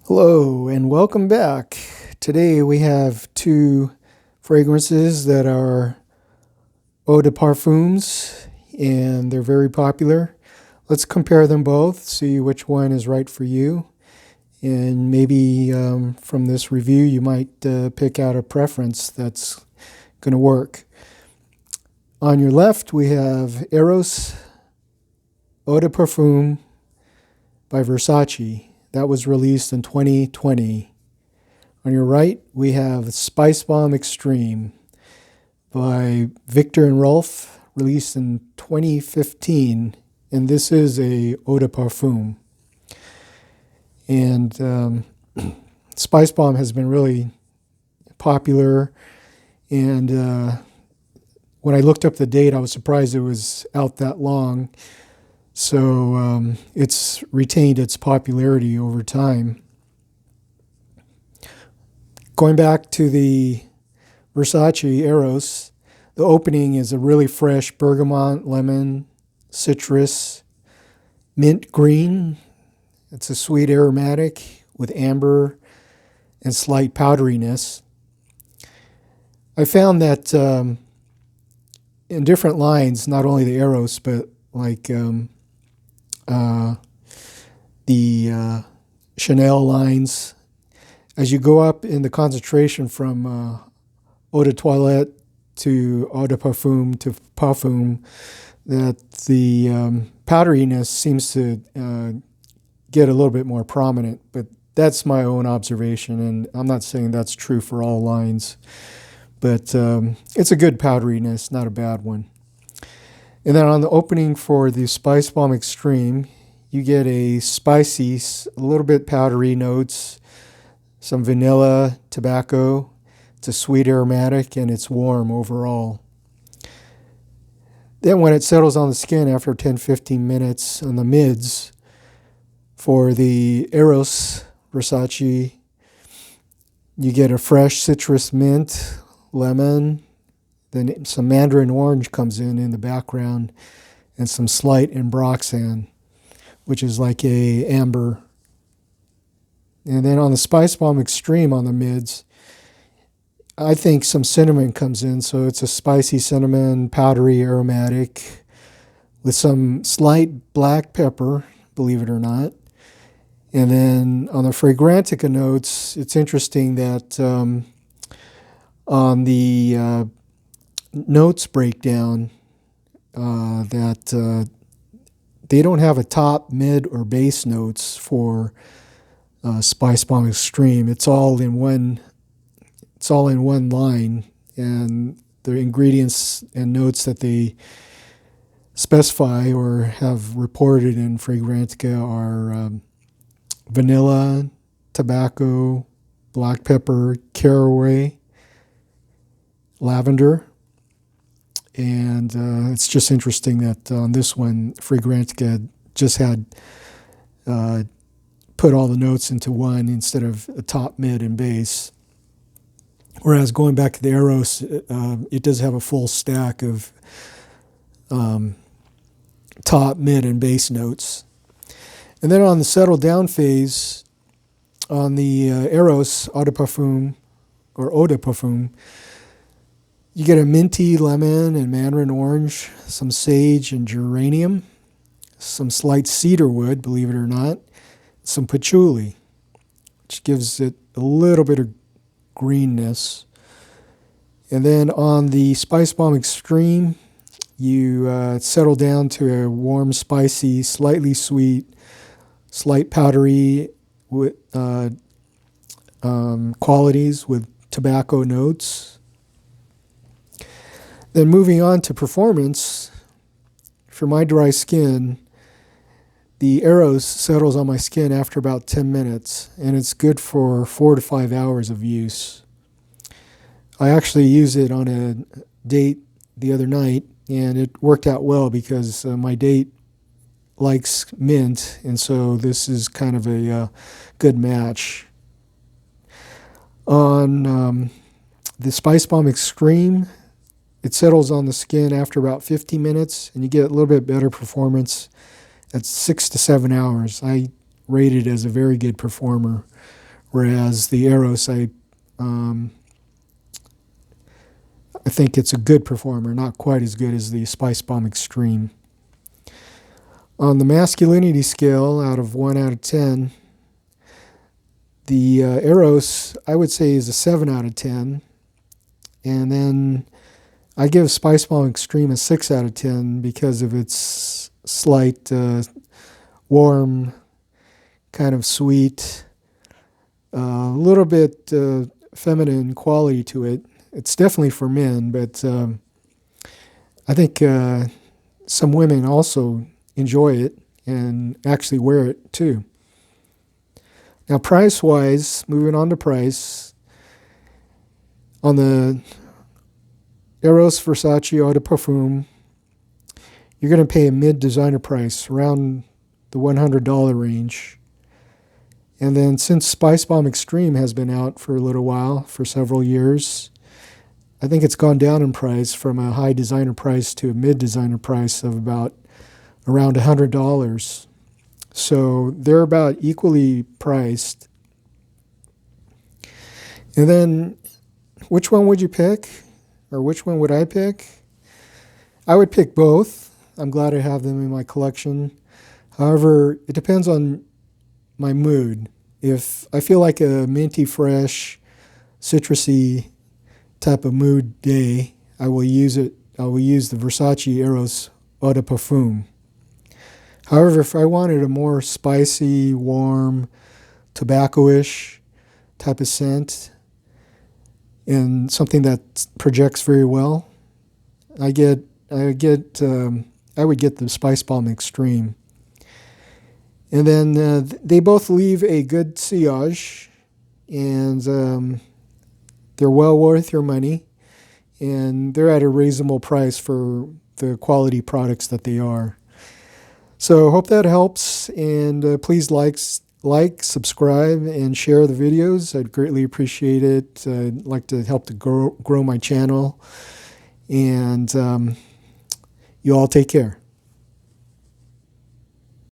Hello and welcome back. Today we have two fragrances that are eau de parfums and they're very popular. Let's compare them both, see which one is right for you. And maybe from this review you might pick out a preference that's going to work. On your left we have Eros Eau de Parfum by Versace. That was released in 2020. On your right, we have Spicebomb Extreme by Viktor and Rolf, released in 2015. And this is a eau de parfum. And Spicebomb has been really popular. And when I looked up the date, I was surprised it was out that long. So it's retained its popularity over time. Going back to the Vesace Eros, the opening is a really fresh bergamot, lemon, citrus, mint green. It's a sweet aromatic with amber and slight powderiness. I found that in different lines, not only the Eros, but like the Chanel lines, as you go up in the concentration from eau de toilette to eau de parfum to parfum, that the powderiness seems to get a little bit more prominent. But that's my own observation, and I'm not saying that's true for all lines. But it's a good powderiness, not a bad one. And then on the opening for the Spicebomb Extreme, you get a spicy, a little bit powdery notes, some vanilla, tobacco. It's a sweet aromatic, and it's warm overall. Then when it settles on the skin after 10-15 minutes on the mids, for the Eros Versace, you get a fresh citrus mint, lemon, then some mandarin orange comes in the background, and some slight ambroxan, which is like a amber. And then on the Spicebomb Extreme on the mids, I think some cinnamon comes in, so it's a spicy cinnamon, powdery aromatic, with some slight black pepper, believe it or not. And then on the Fragrantica notes, it's interesting that on the notes breakdown that they don't have a top, mid, or base notes for Spicebomb Extreme. It's all in one. It's all in one line, and the ingredients and notes that they specify or have reported in Fragrantica are vanilla, tobacco, black pepper, caraway, lavender. And it's just interesting that on this one, Fragrantica just had put all the notes into one instead of a top, mid, and base. Whereas going back to the Eros, it does have a full stack of top, mid, and base notes. And then on the settle down phase, on the Eros Eau de Parfum, or Eau de Parfum, you get a minty lemon and mandarin orange, some sage and geranium, some slight cedar wood, believe it or not, some patchouli, which gives it a little bit of greenness. And then on the Spicebomb Extreme, you settle down to a warm, spicy, slightly sweet, slight powdery with qualities with tobacco notes. Then moving on to performance, for my dry skin, the Eros settles on my skin after about 10 minutes, and it's good for 4 to 5 hours of use. I actually used it on a date the other night, and it worked out well because my date likes mint, and so this is kind of a good match. On the Spicebomb Extreme, it settles on the skin after about 50 minutes, and you get a little bit better performance at 6 to 7 hours. I rated as a very good performer, whereas the Eros, I think it's a good performer, not quite as good as the Spicebomb Extreme. On the masculinity scale, out of 1 out of 10, the Eros, I would say, is a 7 out of 10. And then I give Spicebomb Extreme a 6 out of 10 because of its slight, warm, kind of sweet, a little bit feminine quality to it. It's definitely for men, but I think some women also enjoy it and actually wear it too. Now, price-wise, moving on to price, on the Eros Versace Eau de Parfum, you're going to pay a mid-designer price, around the $100 range. And then since Spicebomb Extreme has been out for a little while, for several years, I think it's gone down in price from a high designer price to a mid-designer price of about around $100. So they're about equally priced. And then which one would you pick? Or which one would I pick? I would pick both. I'm glad I have them in my collection. However, it depends on my mood. If I feel like a minty, fresh, citrusy type of mood day, I will use it. I will use the Vesace Eros Eau de Parfum. However, if I wanted a more spicy, warm, tobacco-ish type of scent and something that projects very well, I would get the Spicebomb Extreme. And then they both leave a good sillage, and they're well worth your money, and they're at a reasonable price for the quality products that they are. So hope that helps, and please like, subscribe, and share the videos. I'd greatly appreciate it. I'd like to help to grow my channel, and you all take care.